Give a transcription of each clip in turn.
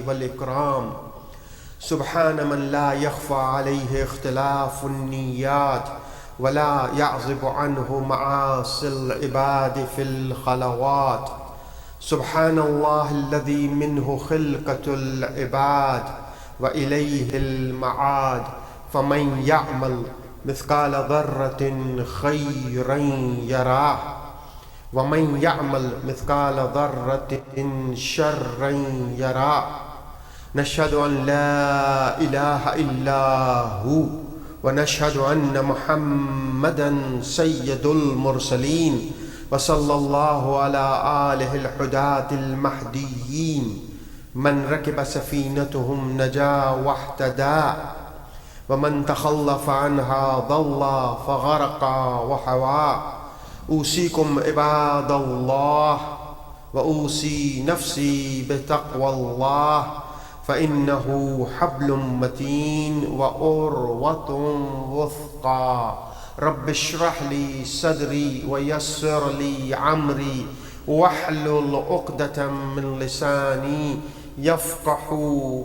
والإكرام. سبحان من لا يخفى عليه اختلاف النيات ولا يعزب عنه معاصي العباد في الخلوات. سبحان الله الذي منه خلقة العباد وإليه المعاد. فمن يعمل مثقال ذرة خيرا يراه ومن يعمل مثقال ذرة شرا يراه. نشهد أن لا إله إلا هو ونشهد أن محمدا سيد المرسلين وصلى الله على آله الحداة المهديين. من ركب سفينتهم نجا واهتدى ومن تخلف عنها ضل فغرق وحوى. أوصيكم عباد الله وأوصي نفسي بتقوى الله فإنه حبل متين وعروة وثقى. رب اشرح لي صدري ويسر لي عمري واحلل عقدة من لساني يفقه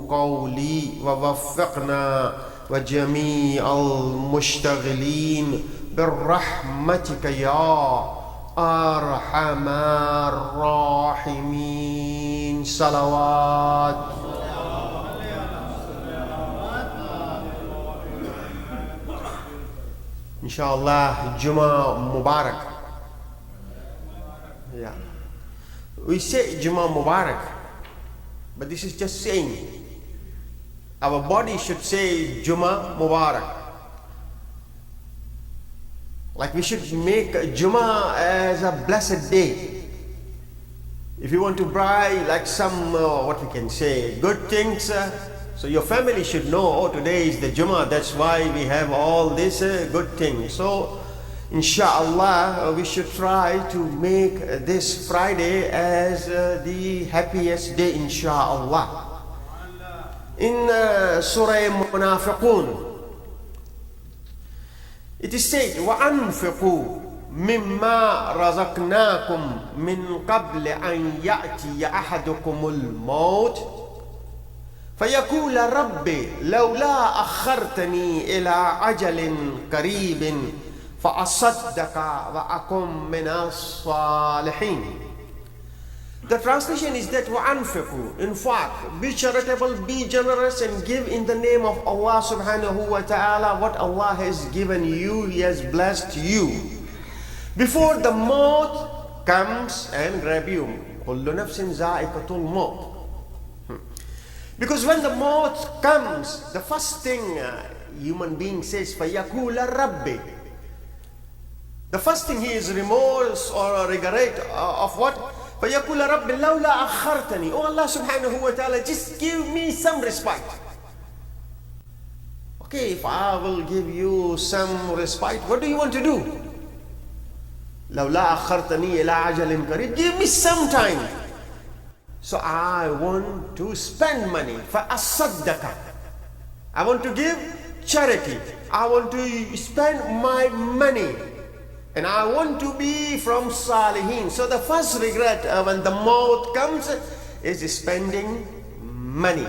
قولي. ووفقنا وجميع المشتغلين برحمتك يا أرحم الراحمين. صلوات. Inshallah, Jummah Mubarak. Yeah. We say Jummah Mubarak, but this is just saying. Our body should say Jummah Mubarak. Like we should make Jummah as a blessed day. If you want to buy like some, what we can say, good things, so your family should know, oh, today is the Jummah, that's why we have all this good things. So, inshallah, we should try to make this Friday as the happiest day, inshallah. In Surah Munafiqun, it is said, وَأَنْفِقُوا مِمَّا رَزَقْنَاكُمْ مِنْ قَبْلِ أَنْ يَأْتِيَ أَحَدُكُمُ الْمَوْتِ فيقول ربي لولا أخرتني إلى أجل قريب فأصدق وأكن من الصالحين. The translation is that وَأَنْفِقُوا, in fact, be charitable, be generous and give in the name of Allah subhanahu wa ta'ala what Allah has given you, He has blessed you. Before the maut comes and grab you. كُلُّ نَفْسٍ ذَائِقَةُ الْمَوْتِ. Because when the maut comes, the first thing human being says, فَيَقُولَ رَبِّ. The first thing he is remorse or regret of what? فَيَقُولَ رَبِّ لَوْلَا أَخَّرْتَنِي. Oh Allah subhanahu wa ta'ala, just give me some respite. Okay, if I will give you some respite, what do you want to do? لَوْلَا أَخَّرْتَنِي إِلَىٰ عَجَلٍ قَرِيبٍ. Give me some time. So I want to spend money. فَأَصَّدَّقَ. I want to give charity. I want to spend my money. And I want to be from Salihin. So the first regret when the maut comes is spending money.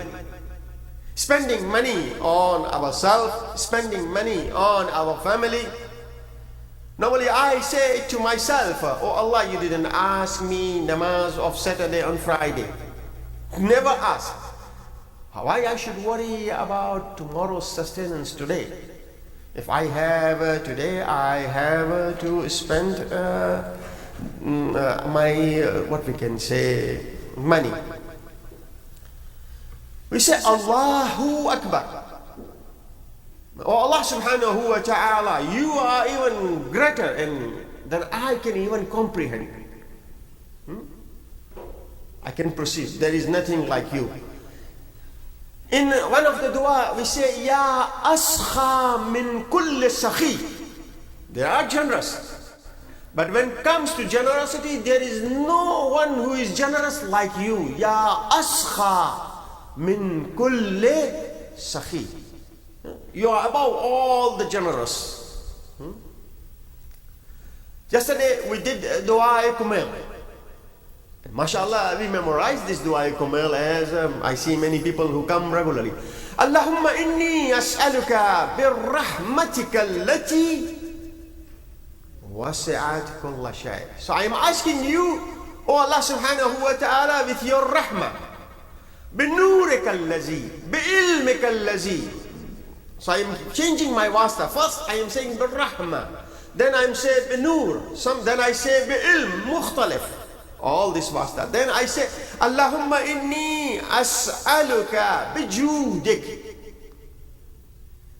Spending money on ourselves, spending money on our family. Normally I say to myself, oh Allah, you didn't ask me namaz of Saturday and Friday. Never ask. Why I should worry about tomorrow's sustenance today? If I have today, I have to spend my, what we can say, money. We say Allahu Akbar. Oh Allah subhanahu wa ta'ala, you are even greater than I can even comprehend. I can perceive. There is nothing like you. In one of the dua, we say, Ya askha min kulli sakhi. They are generous. But when it comes to generosity, there is no one who is generous like you. Ya askha min kulli sakhi. You are above all the generous. Yesterday we did dua kumel. And mashallah, we memorize this dua Kumail as I see many people who come regularly. Allahumma inni as'aluka birrahmatika allati wasi'at kulla shay. So I am asking you, O Allah subhanahu wa ta'ala, with your rahmah, binurika allazi, bi'ilmika allazi. So I am changing my wasta. First I am saying birrahmah, then I am saying binur, then I say bi'ilm, mukhtalif. All this wasta. Then I say, Allahumma inni as'aluka bijudik.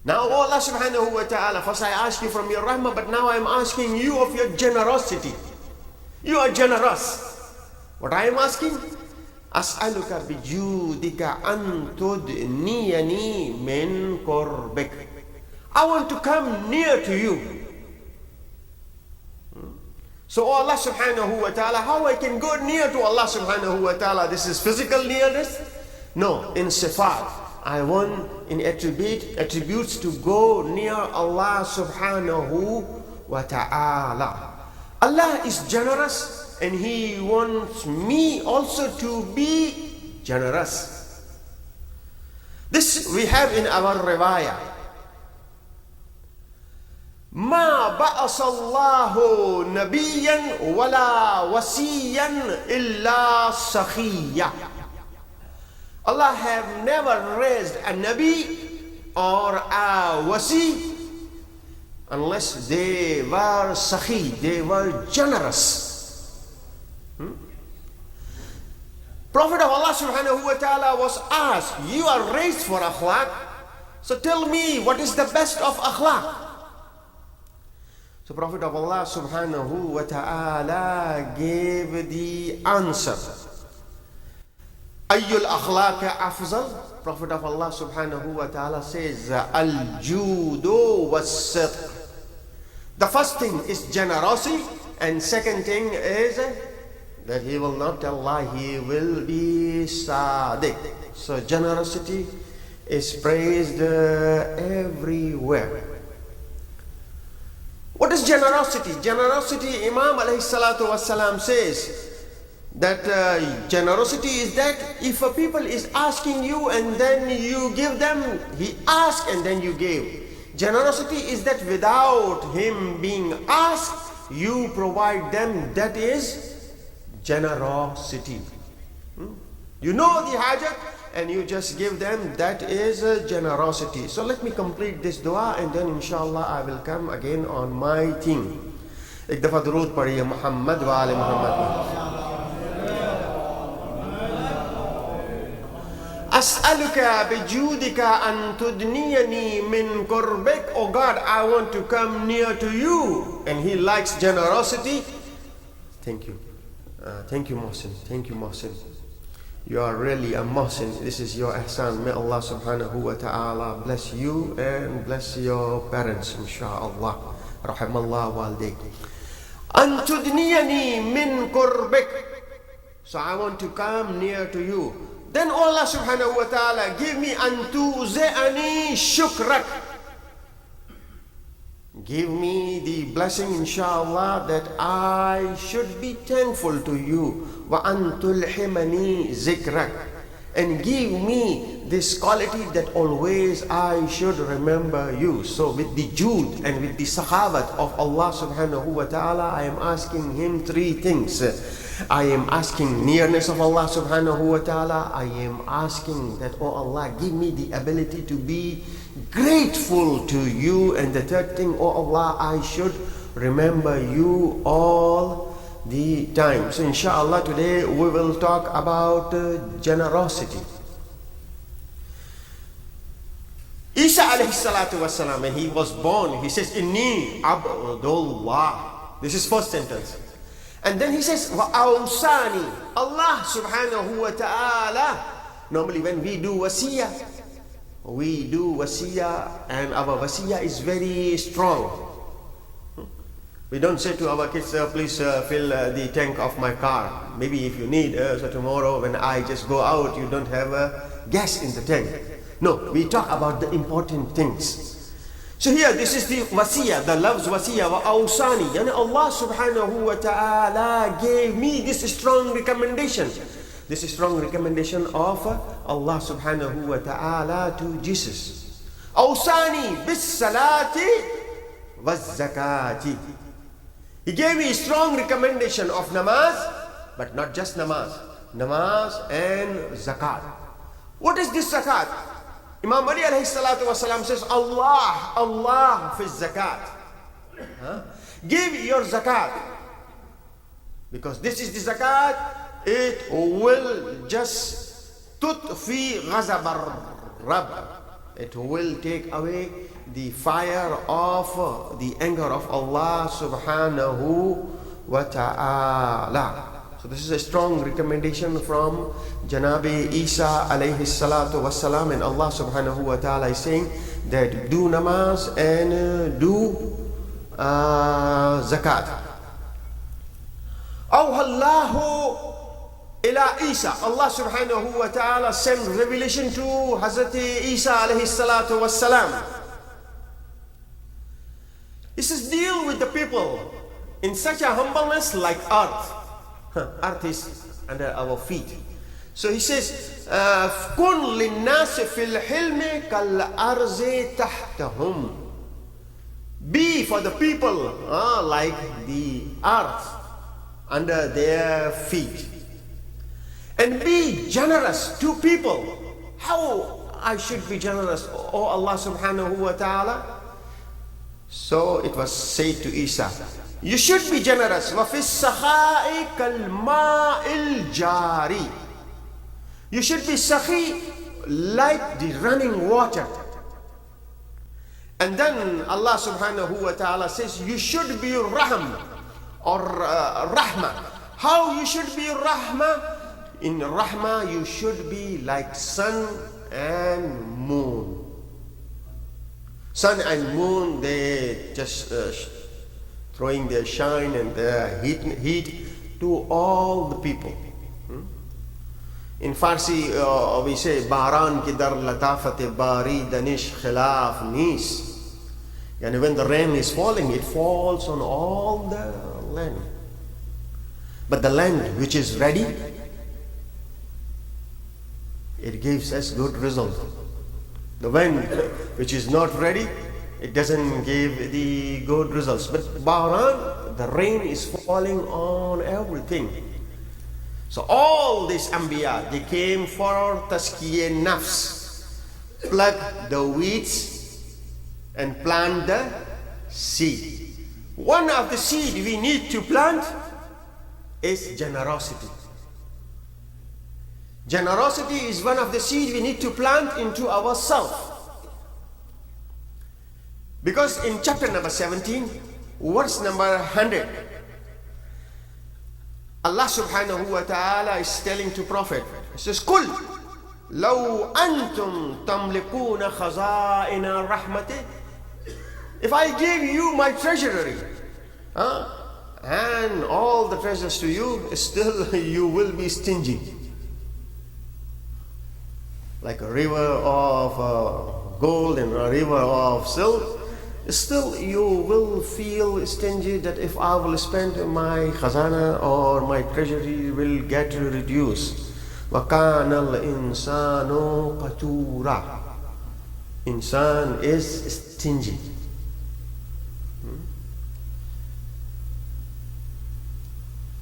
Now, oh Allah subhanahu wa ta'ala, first I ask you from your rahmah, but now I am asking you of your generosity. You are generous. What I am asking? As'aluka bijudika an tudniyani min qurbik. I want to come near to you. So, oh Allah subhanahu wa ta'ala, how I can go near to Allah subhanahu wa ta'ala? This is physical nearness? No, in sifat. I want in attributes to go near Allah subhanahu wa ta'ala. Allah is generous and He wants me also to be generous. This we have in our riwayah. ما بعث الله نبيا ولا وصيا إلا سخيا. Allah have never raised a Nabi or a Wasi unless they were Sakhi, they were generous. Prophet of Allah subhanahu wa ta'ala was asked, you are raised for akhlaq, so tell me what is the best of akhlaq? So Prophet of Allah subhanahu wa ta'ala gave the answer. Ayyul akhlaq afzal? Prophet of Allah subhanahu wa ta'ala says, al-judu was-sidq. The first thing is generosity, and second thing is that he will not tell lie, he will be sadiq. So generosity is praised everywhere. What is generosity? Generosity, Imam alayhi salatu wasalam says that generosity is that if a people is asking you and then you give them, he asked and then you gave. Generosity is that without him being asked, you provide them. That is generosity. You know the hajat and you just give them, that is generosity. So let me complete this dua and then inshallah I will come again on my theme. एक दफा दुरूद पढ़िए मोहम्मद व आले Mohammad. As'aluka bijudika an tudniyani min qurbik. Oh God, I want to come near to you. And he likes generosity. Thank you. Thank you, Mohsin. Thank you, Mohsin. You are really a Mohsin. This is your ihsan. May Allah subhanahu wa ta'ala bless you and bless your parents, insha'Allah. Rahimallah walidayk. An tudniyani min qurbik. So I want to come near to you. Then Allah subhanahu wa ta'ala give me antuze'ani shukrak. Give me the blessing inshallah that I should be thankful to you. Wa antulhimani zikrak. And give me this quality that always I should remember you. So with the jud and with the sahabat of Allah subhanahu wa ta'ala, I am asking him three things. I am asking nearness of Allah subhanahu wa ta'ala. I am asking that, oh Allah, give me the ability to be grateful to you. And the third thing, oh Allah, I should remember you all the time. So inshallah today we will talk about generosity. Isa alayhi salatu wasalam, when he was born, he says, Inni Abdullah. This is first sentence. And then he says, Wa awsani. Allah subhanahu wa ta'ala. Normally when we do wasiyah and our wasiyah is very strong. We don't say to our kids, please fill the tank of my car. Maybe if you need, so tomorrow when I just go out, you don't have gas in the tank. No, we talk about the important things. So here, this is the wasiyah, the love's wasiyah, wa awsani. Yani Allah subhanahu wa ta'ala gave me this strong recommendation. This strong recommendation of Allah subhanahu wa ta'ala to Jesus. Awsani bis salati was zakati. He gave me a strong recommendation of namaz, but not just namaz. Namaz and zakat. What is this zakat? Imam Ali alayhi salatu wasalam says, Allah fi zakat. Give your zakat. Because this is the zakat, it will just tutfi ghazab ar-Rabb. It will take away the fire of the anger of Allah subhanahu wa ta'ala. So this is a strong recommendation from Janabi Isa alayhi salatu wassalam, and Allah subhanahu wa ta'ala is saying that do namaz and do zakat. Awhallahu ila Isa. Allah subhanahu wa ta'ala sent revelation to Hazrat Isa alayhi salatu wassalam. He says, deal with the people in such a humbleness like earth. Earth is under our feet. So he says, كُنْ لِلنَّاسِ فِي الْحِلْمِ كَالْأَرْضِ تَحْتَهُمْ. Be for the people like the earth under their feet. And be generous to people. How I should be generous, O Allah subhanahu wa ta'ala? So it was said to Isa, you should be generous. وَفِي السَّخَاءِ كَالْمَاءِ الْجَارِي. You should be sakhi like the running water. And then Allah subhanahu wa ta'ala says, you should be rahm or rahma. How you should be rahma? In rahma you should be like sun and moon. Sun and moon, they just throwing their shine and their heat to all the people. In Farsi we say Baran ki dar latafat bari danish khilaf nis. And when the rain is falling, it falls on all the land. But the land which is ready, it gives us good result. The wind which is not ready, it doesn't give the good results. But Baran, the rain is falling on everything. So all these Anbiya, they came for Tazkiyah Nafs. Pluck the weeds and plant the seed. One of the seed we need to plant is generosity. Generosity is one of the seed we need to plant into ourselves. Because in chapter number 17, verse number 100, Allah subhanahu wa ta'ala is telling to Prophet, he says, قُلْ لَوْ أَنْتُمْ تَمْلِكُونَ خَزَائِنَ رَحْمَتِهِ. If I give you my treasury, and all the treasures to you, still you will be stingy. Like a river of gold and a river of silk, still you will feel stingy that if I will spend my khazana or my treasury will get reduced. وَكَانَ الْإِنسَانُ قَتُورًا. Insan is stingy.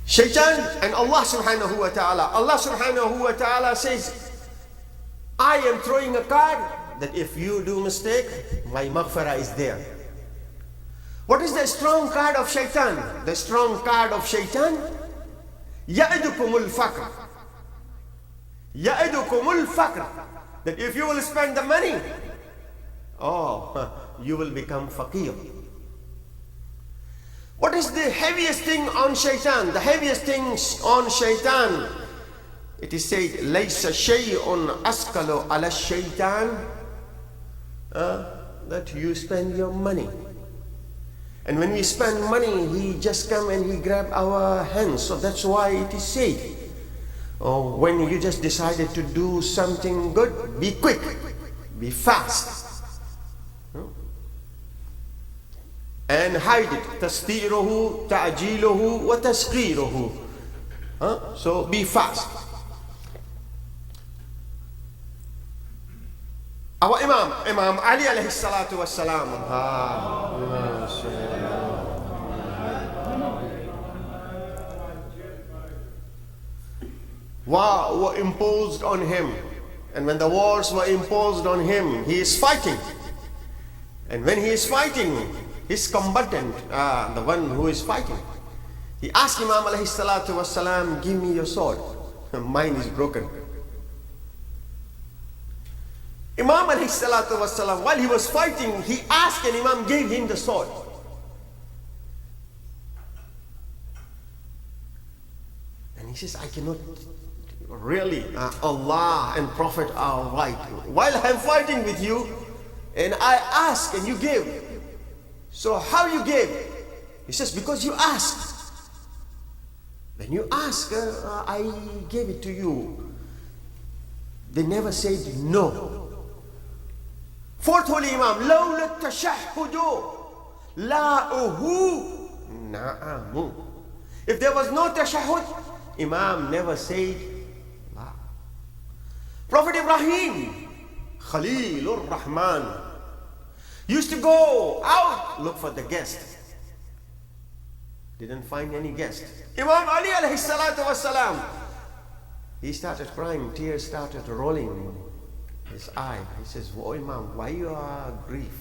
Shaitan and Allah subhanahu wa ta'ala. Allah subhanahu wa ta'ala says, I am throwing a card that if you do mistake, my maghfirah is there. What is the strong card of Shaitan? The strong card of Shaitan? Ya'idukumul faqr. Ya'idukumul faqr. That if you will spend the money, you will become faqir. What is the heaviest thing on Shaitan? The heaviest things on Shaitan, it is said, لَيْسَ شَيْءٌ أَسْقَلُ عَلَى الشَّيْطَانِ. That you spend your money. And when we spend money, he just come and he grab our hands. So that's why it is said, when you just decided to do something good, be quick, be fast. and hide it. Tastiruhu, ta'jiluhu, wa tasqiruhu. So be fast. Our Imam Ali alayhi salatu wassalam, were imposed on him. And when the wars were imposed on him, he is fighting. And when he is fighting, his combatant, the one who is fighting, he asked Imam alayhi salatu wassalam, give me your sword. Mine is broken. Imam alayhi salatu wassalam, while he was fighting, he asked and Imam gave him the sword. And he says, I cannot really, Allah and Prophet are right. While I'm fighting with you, and I ask and you give. So how you gave? He says, because you asked. When you ask, I gave it to you. They never said no. Fourth Holy Imam, لولا التشهد لاؤه نعم. If there was no tashahhud, Imam never said la. Prophet Ibrahim, Khalilur Rahman, used to go out, look for the guest. Didn't find any guest. Imam Ali alayhi salatu wassalam, he started crying, tears started rolling in his eye. He says, oh Imam, why you are grief?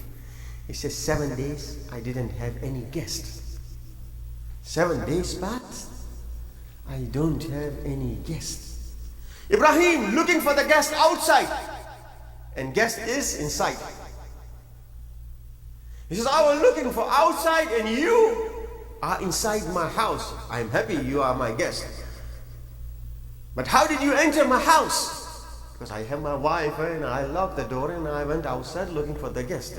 He says, 7 days I didn't have any guest. 7 days passed, I don't have any guest. Ibrahim looking for the guest outside, and guest is inside. He says, I was looking for outside and you are inside my house. I am happy you are my guest. But how did you enter my house? Because I have my wife and I locked the door and I went outside looking for the guest.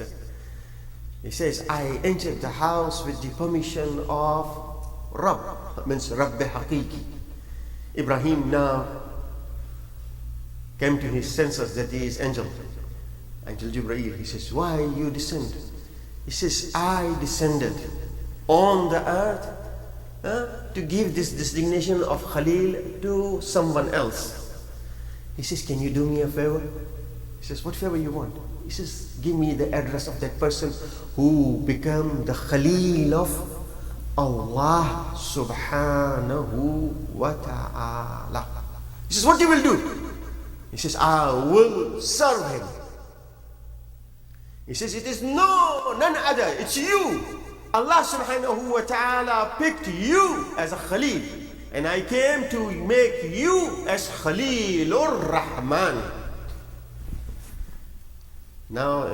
He says, I entered the house with the permission of Rabb, means Rabbi Haqiqi. Ibrahim now came to his senses that he is angel. Angel Jibreel. He says, why you descend? He says, I descended on the earth to give this designation of Khalil to someone else. He says, can you do me a favor? He says, what favor you want? He says, give me the address of that person who became the Khalil of Allah subhanahu wa ta'ala. He says, what you will do? He says, I will serve him. He says, it is none other, it's you. Allah subhanahu wa ta'ala picked you as a Khalil, and I came to make you as Khalilur Rahman. Now,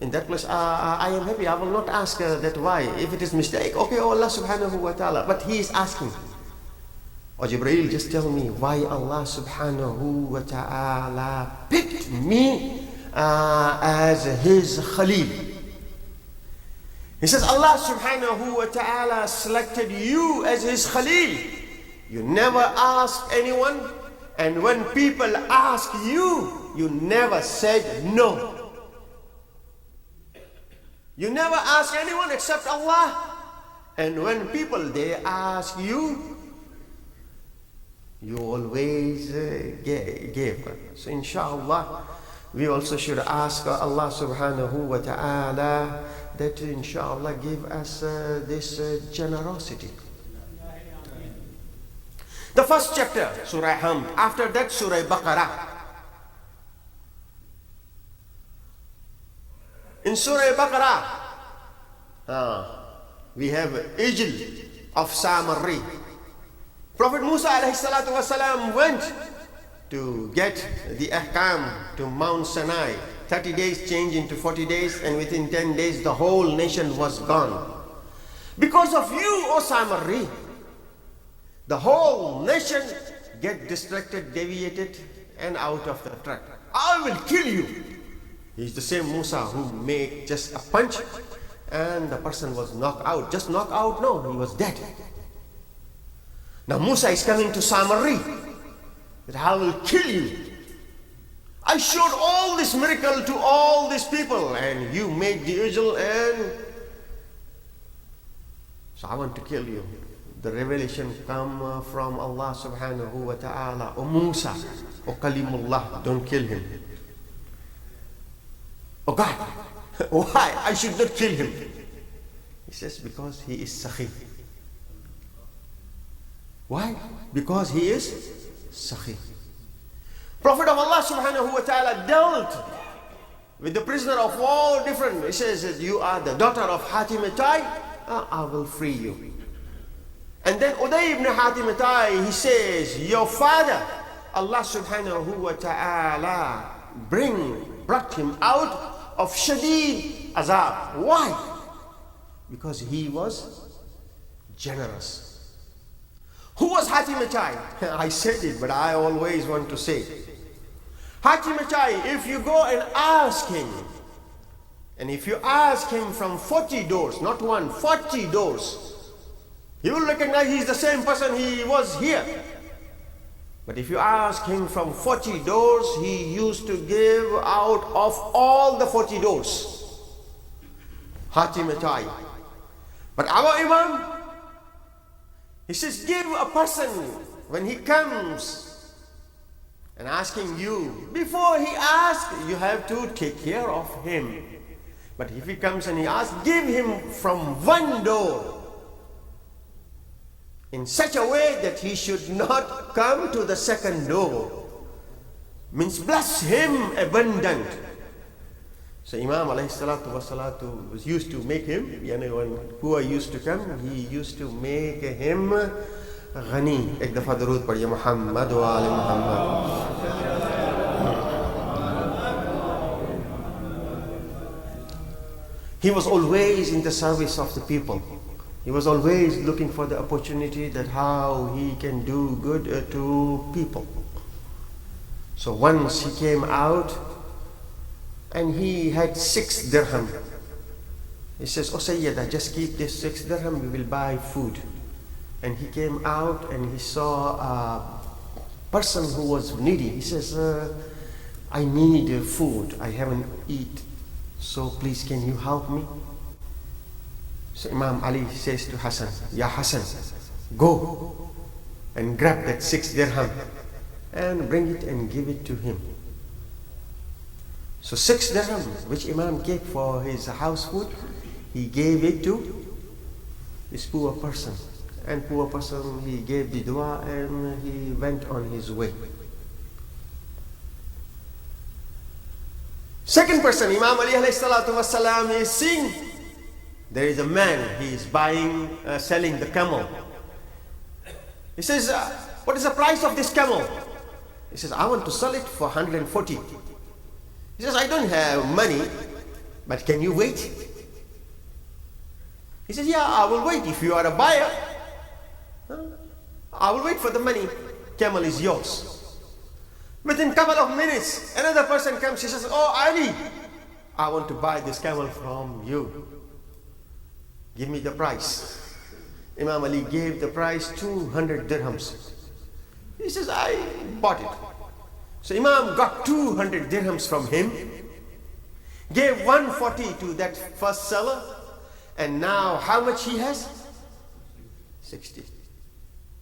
in that place, I am happy. I will not ask that why. If it is mistake, okay, oh Allah subhanahu wa ta'ala. But he is asking, oh Jibreel, just tell me why Allah subhanahu wa ta'ala picked me as his Khalil. He says, Allah subhanahu wa ta'ala selected you as his Khalil. You never asked anyone, and when people ask you, you never said no. You never ask anyone except Allah. And when people, they ask you, you always gave. So inshallah, we also should ask Allah subhanahu wa ta'ala that inshallah give us this generosity. The first chapter, Surah Hamd. After that, Surah Baqarah. In Surah Baqarah, we have Ijl of Samari. Prophet Musa alayhi salatu wasalam went to get the ahkam to Mount Sinai. 30 days changed into 40 days, and within 10 days the whole nation was gone. Because of you, O Samari, the whole nation get distracted, deviated, and out of the track. I will kill you. He's the same Musa who made just a punch and the person was knocked out. Just knocked out? No, he was dead. Now Musa is coming to Samari, that I will kill you. I showed all this miracle to all these people, and you made the ijl and So I want to kill you. The revelation come from Allah subhanahu wa ta'ala. O Musa, O Kalimullah, don't kill him. Oh God, why I should not kill him? He says, because he is Sakhi. Why? Because he is Sakhi. Prophet of Allah subhanahu wa ta'ala dealt with the prisoner of all different. He says, you are the daughter of Hatim Atai, I will free you. And then Uday ibn Hatim Atai, he says, your father, Allah subhanahu wa ta'ala brought him out of Shadid Azab. Why? Because he was generous. Who was Hatim Atai? I said it, but I always want to say it. Hatim Atai, if you go and ask him, and if you ask him from 40 doors, not one, 40 doors, he will recognize he's the same person he was here. But if you ask him from 40 doors, he used to give out of all the 40 doors. Hatim Atai. But our Imam, he says, give a person when he comes and asking you, before he asks, you have to take care of him. But if he comes and he asks, give him from one door in such a way that he should not come to the second door. Means bless him abundant. So Imam alayhi salatu wassalatu was used to make him, when who used to come, he used to make him ghani. Ek dafa darood padhiye Muhammad wa ali Muhammad. He was always in the service of the people. He was always looking for the opportunity that how he can do good to people. So once he came out and he had 6 dirham. He says, oh Sayyida, just keep this 6 dirham, we will buy food. And he came out and he saw a person who was needy. He says, I need food, I haven't eaten. So please can you help me? So Imam Ali says to Hassan, Ya Hassan, go and grab that 6 dirham and bring it and give it to him. So 6 dirham, which Imam gave for his house food, he gave it to this poor person. And poor person, he gave the dua and he went on his way. Second person, Imam Ali alayhi salatu wasalam is seeing there is a man, he is selling the camel. He says, what is the price of this camel? He says, I want to sell it for 140. He says, I don't have money, but can you wait? He says, yeah, I will wait. If you are a buyer, I will wait for the money. Camel is yours. Within a couple of minutes, another person comes. He says, oh Ali, I want to buy this camel from you. Give me the price. Imam Ali gave the price 200 dirhams. He says, I bought it. So Imam got 200 dirhams from him, gave 140 to that first seller, and now how much he has? 60.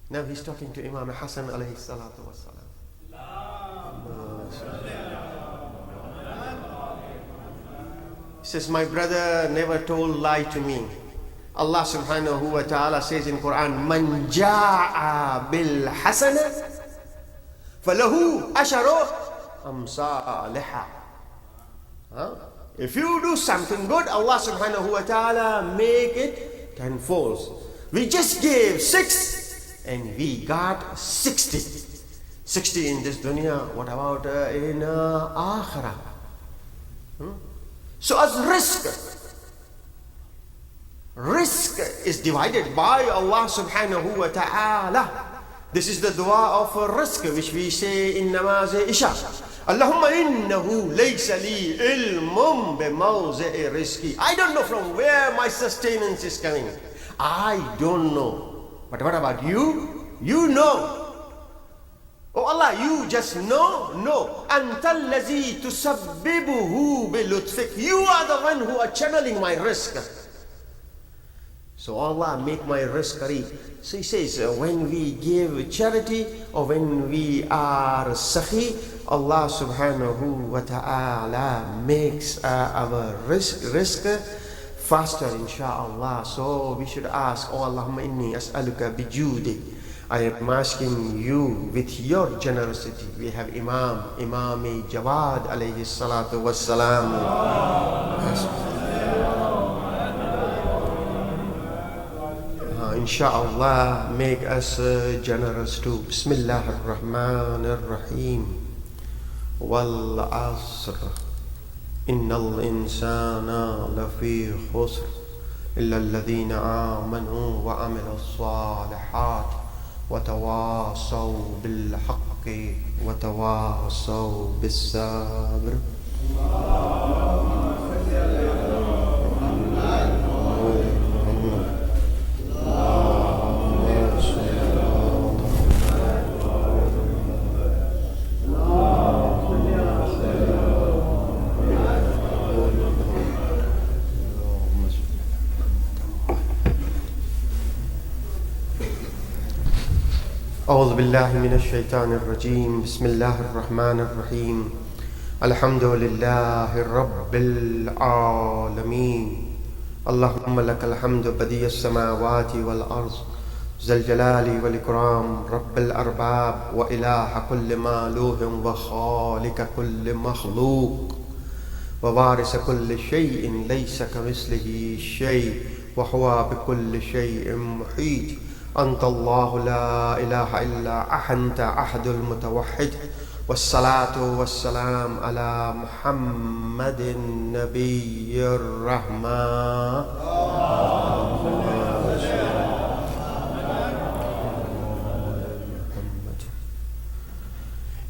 Now he's talking to Imam Hassan alayhi salatu wassalam. He says, my brother never told lie to me. Allah subhanahu wa ta'ala says in Quran, Man ja'a bil hasana falahu asharu amsalha. If you do something good, Allah subhanahu wa ta'ala make it tenfold. We just gave 6 and we got 60. 60 in this dunya, what about in akhirah? So as risk is divided by Allah subhanahu wa ta'ala. This is the dua of risk which we say in namaz isha. Allahumma innahu laysa li ilmum bimawzi'i rizqi. I don't know from where my sustenance is coming. I don't know. But what about you? You know. Oh Allah, you just know? No. Antal lazi tusabbibuhu bilutfik. You are the one who are channeling my risk. So Allah make my rizq qareeb. So he says, when we give charity or when we are sahi, Allah subhanahu wa ta'ala makes our rizq faster, insha'Allah. So we should ask, oh Allahumma inni as'aluka bijudik. I am asking you with your generosity. We have Imam Jawad alayhi salatu wassalam. Insha'Allah, make us generous too. Bismillah ar-Rahman ar-Rahim. Wal asr. Innal insana lafi khusr. Illa alladhina amanu wa amilu salihat. Wa tawasaw bil haqqi wa tawasaw bis sabr. أعوذ بالله من الشيطان الرجيم بسم الله الرحمن الرحيم الحمد لله رب العالمين اللهم لك الحمد بديع السماوات والأرض ذا الجلال والإكرام رب الأرباب وإله كل مالوه وخالق كل مخلوق ووارث كل شيء ليس كمثله شيء وهو بكل شيء محيط أنت الله لا إله إلا أنت أحد المتوحد والصلاة والسلام على محمد النبي الرحمة.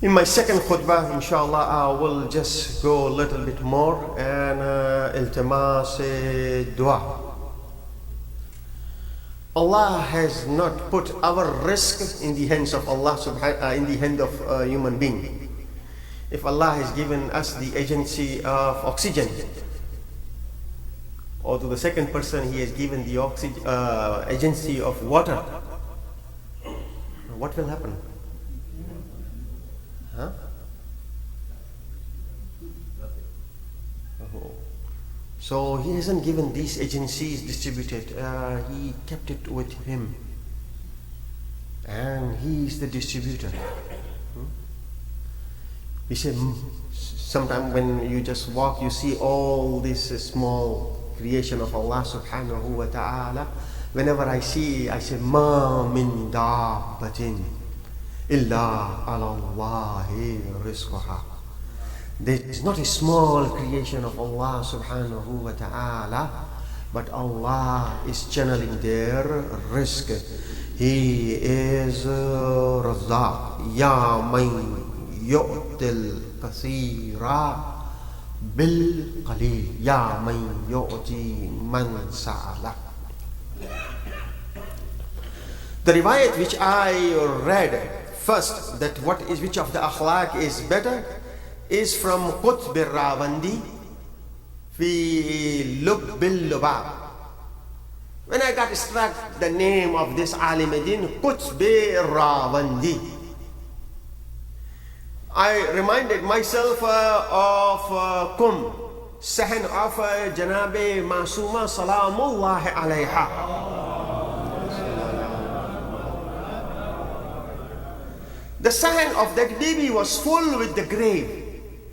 In my second khutbah, inshallah, I will just go a little bit more and iltimas dua. Allah has not put our rizq in the hands of Allah, in the hand of a human being. If Allah has given us the agency of oxygen, or to the second person He has given the agency of water, what will happen? Huh? So He hasn't given these agencies distributed. He kept it with Him, and He is the distributor. He said, sometimes when you just walk, you see all this small creation of Allah subhanahu wa ta'ala. Whenever I see, I say, Ma min dabbatin illa ala Allahi rizquha. There is not a small creation of Allah subhanahu wa ta'ala, but Allah is channeling their rizq. He is Razzaq. Ya man yu'til kathira bil qalil. Ya man yu'ti man sa'ala. The riwayat which I read first, that which of the akhlaq is better, is from Qutb al-Rawandi fi Lub bil-Lubab. When I got struck the name of this Alimuddin, Qutb al-Rawandi, I reminded myself of Sahn of Janabe Masuma Salamullahi alayha. The sahn of that baby was full with the grave.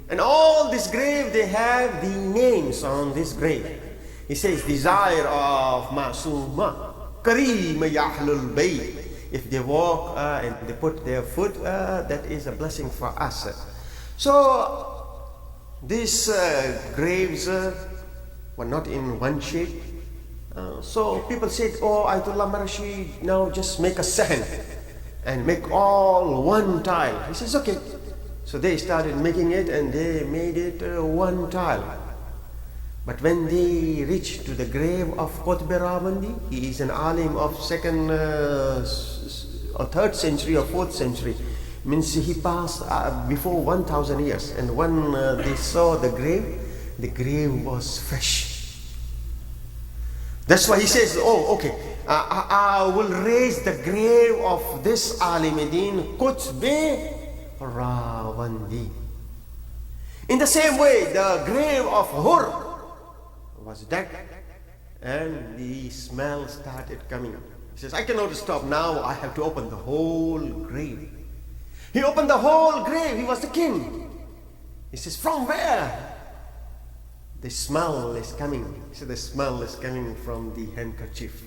And all this grave, they have the names on this grave. He says, desire of Masuma, Kareem Yahlul Bayt. If they walk and they put their foot, that is a blessing for us. So, these graves were not in one shape. So people said, oh, Ayatollah Marashi, now just make a sahn and make all one tile. He says, okay. So they started making it and they made it one tile. But when they reached to the grave of Qutb Rawandi, he is an alim of 2nd or 3rd century or 4th century. Means he passed before 1000 years. And when they saw the grave was fresh. That's why he says, oh, okay, I will raise the grave of this Alimuddin Qutb Rawandi. In the same way, the grave of Hur was dug and the smell started coming. He says, I cannot stop now, I have to open the whole grave. He opened the whole grave, he was the king. He says, from where? The smell is coming. He said, the smell is coming from the handkerchief.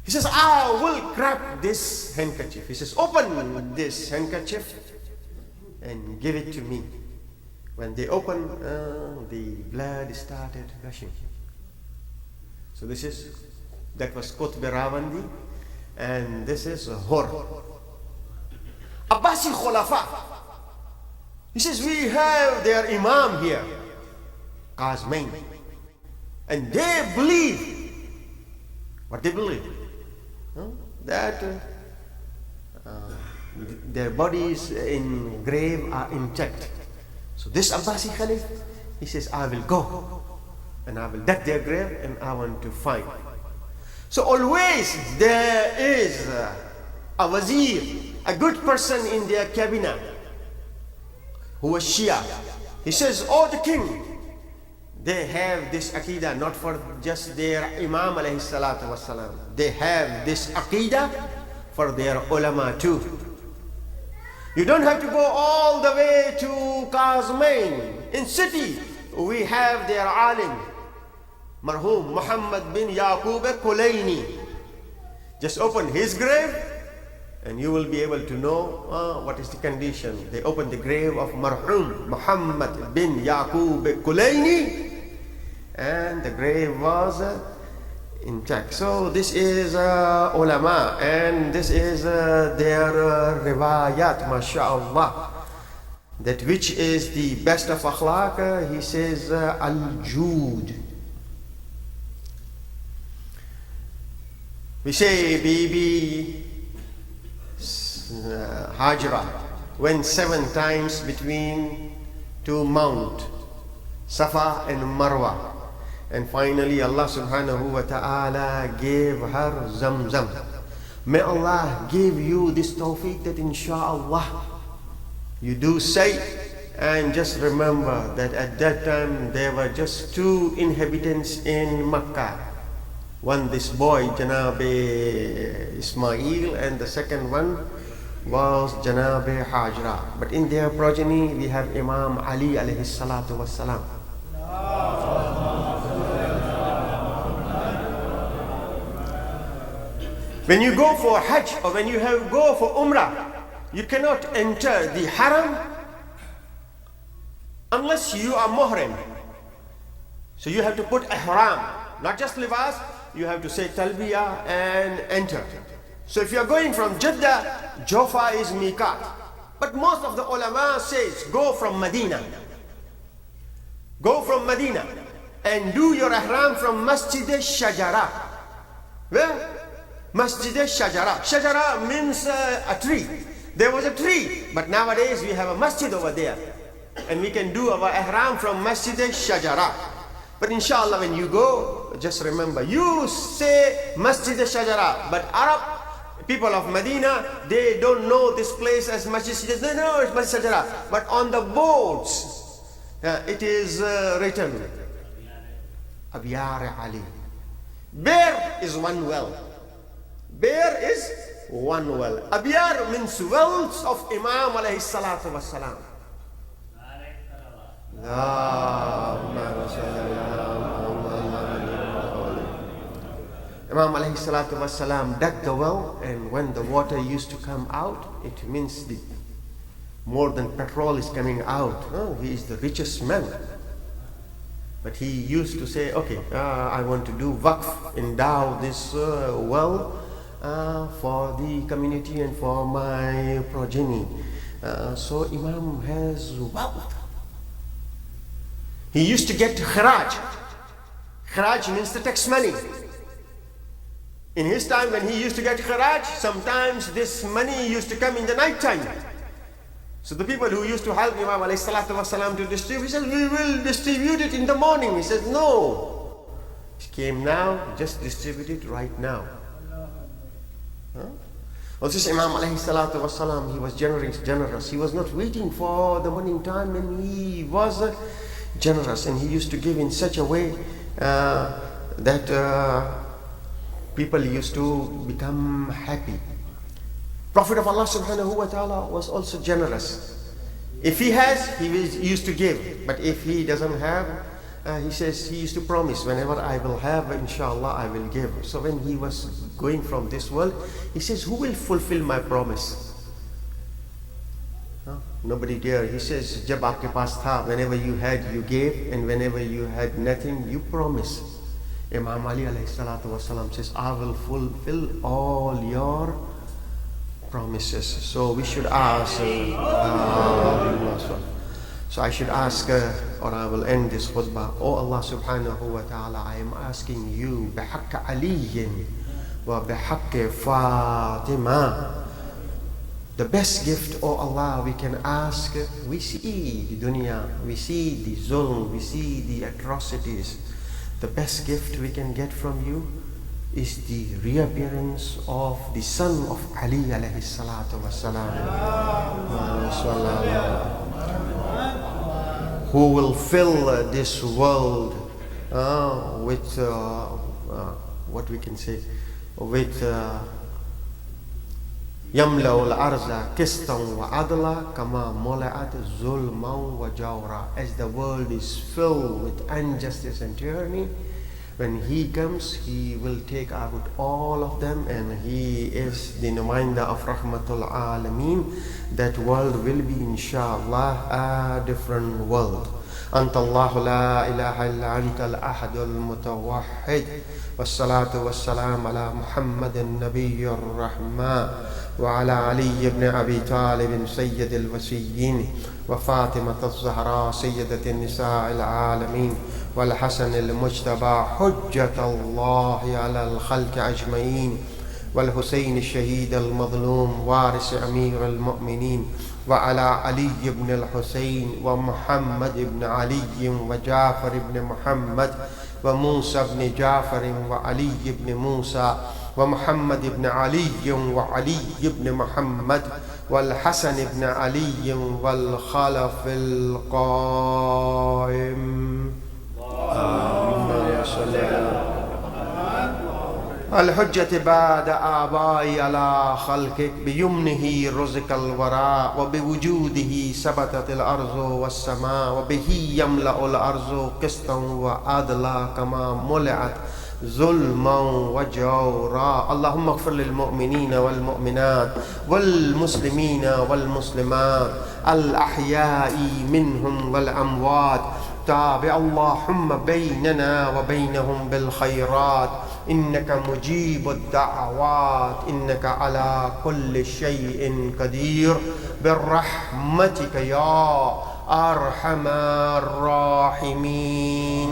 He says, I will grab this handkerchief. He says, open this handkerchief and give it to me. When they opened, the blood started gushing. So that was Qutb Rawandi, and this is Hur. Abbasi Khulafa. He says, we have their Imam here, Qazmain, and they believe, what they believe? That their bodies in grave are intact. So this Abbasi Khalif, he says, I will go and I will dig their grave and I want to find. So always there is a wazir, a good person in their cabinet who was Shia. He says, oh the king, they have this aqidah not for just their Imam alayhi salatu wasalam. They have this aqidah for their ulama too. You don't have to go all the way to Qazmain. In city, we have their alim, Marhum Muhammad bin Yaqub Kulayni. Just open his grave and you will be able to know what is the condition. They opened the grave of Marhum Muhammad bin Yaqub Kulayni and the grave was intact. So this is ulama, and this is their riwayat, mashallah. That which is the best of akhlaq? He says al-Jud. We say Bibi Hajra went 7 times between 2 mounts, Safa and Marwa. And finally Allah subhanahu wa ta'ala gave her Zamzam. May Allah give you this tawfiq that insha'Allah you do say, and just remember that at that time there were just 2 inhabitants in Makkah. One, this boy Janab Ismail, and the second one was Janab Hajra. But in their progeny we have Imam Ali alayhi salatu wassalam. When you go for Hajj or when you go for Umrah, you cannot enter the Haram unless you are Muhrim. So you have to put Ihram, not just libas, you have to say Talbiyah and enter. So if you are going from Jeddah, Jofa is Miqat. But most of the ulama says, go from Medina. Go from Medina and do your Ihram from Masjid al-Shajara. Where? Masjid al-Shajara. Shajara means a tree. There was a tree, but nowadays we have a masjid over there. And we can do our ihram from Masjid al-Shajara. But inshallah when you go, just remember, you say Masjid al-Shajara, but Arab people of Medina, they don't know this place as Masjid al-Shajara. They know it's Masjid al-Shajara. But on the boards, it is written, Abyar Ali. Bear is one well. Bear is one well. Abyar means wells of Imam alayhi salatu wassalam. Imam alayhi salatu wassalam dug the well, and when the water used to come out, it means more than petrol is coming out. He is the richest man. But he used to say, okay, I want to do waqf, endow this well for the community and for my progeny. So Imam has wealth. He used to get kharaj. Kharaj means the tax money. In his time when he used to get kharaj, sometimes this money used to come in the night time. So the people who used to help Imam alayhi salatu wasalam to distribute, he says, we will distribute it in the morning. He says, no. It came now, just distribute it right now. Also Imam alayhi salatu wasalam, he was generous. He was not waiting for the morning time, and he was generous, and he used to give in such a way that people used to become happy. Prophet of Allah subhanahu wa ta'ala was also generous. If he has, he used to give. But if he doesn't have, he says he used to promise, whenever I will have, inshallah, I will give. So when he was going from this world, he says, who will fulfill my promise? Nobody dare. He says, jab aapke paas tha, whenever you had, you gave, and whenever you had nothing, you promise. Imam Ali alayhi salatu wasalam says, I will fulfill all your promises. So we should ask, so I should ask, or I will end this khutbah. Oh Allah subhanahu wa ta'ala, I am asking you, bihaqq aliyin wa bihaqq Fatima, the best gift, oh Allah, we can ask. We see the dunya, we see the zulm, we see the atrocities. The best gift we can get from you is the reappearance of the son of Ali alayhi salatu wasalam, who will fill this world with what we can say, with يملأ الأرض قسطا وعدلا كما ملأت ظلما وجورا. As the world is filled with injustice and tyranny, when he comes, he will take out all of them, and he is the Numainda of Rahmatul Alameen. That world will be, inshallah, a different world. أنت الله لا إله إلا أنت الأحد المتوحد والصلاة والسلام على محمد النبي الرحمة وعلى علي بن أبي طالب سيد الوصيين وفاطمة الزهراء سيدة النساء العالمين والحسن المجتبى حجة الله على الخلق أجمعين والحسين الشهيد المظلوم وارث أمير المؤمنين وعلى علي بن الحسين ومحمد بن علي وجعفر بن محمد وموسى بن جعفر وعلي بن موسى ومحمد بن علي وعلي بن محمد والحسن بن علي والخلف القائم الحجة بعد آبائي على خلقك بيمنه رزق الوراء وبوجوده ثبتت الأرض والسماء وبه يملأ الأرض قسطا وعدلا كما ملأت ظلما وجورا. اللهم اغفر للمؤمنين والمؤمنات والمسلمين والمسلمات الأحياء منهم والأموات. تابع اللهم بيننا وبينهم بالخيرات إنك مجيب الدعوات إنك على كل شيء قدير برحمتك يا أرحم الراحمين.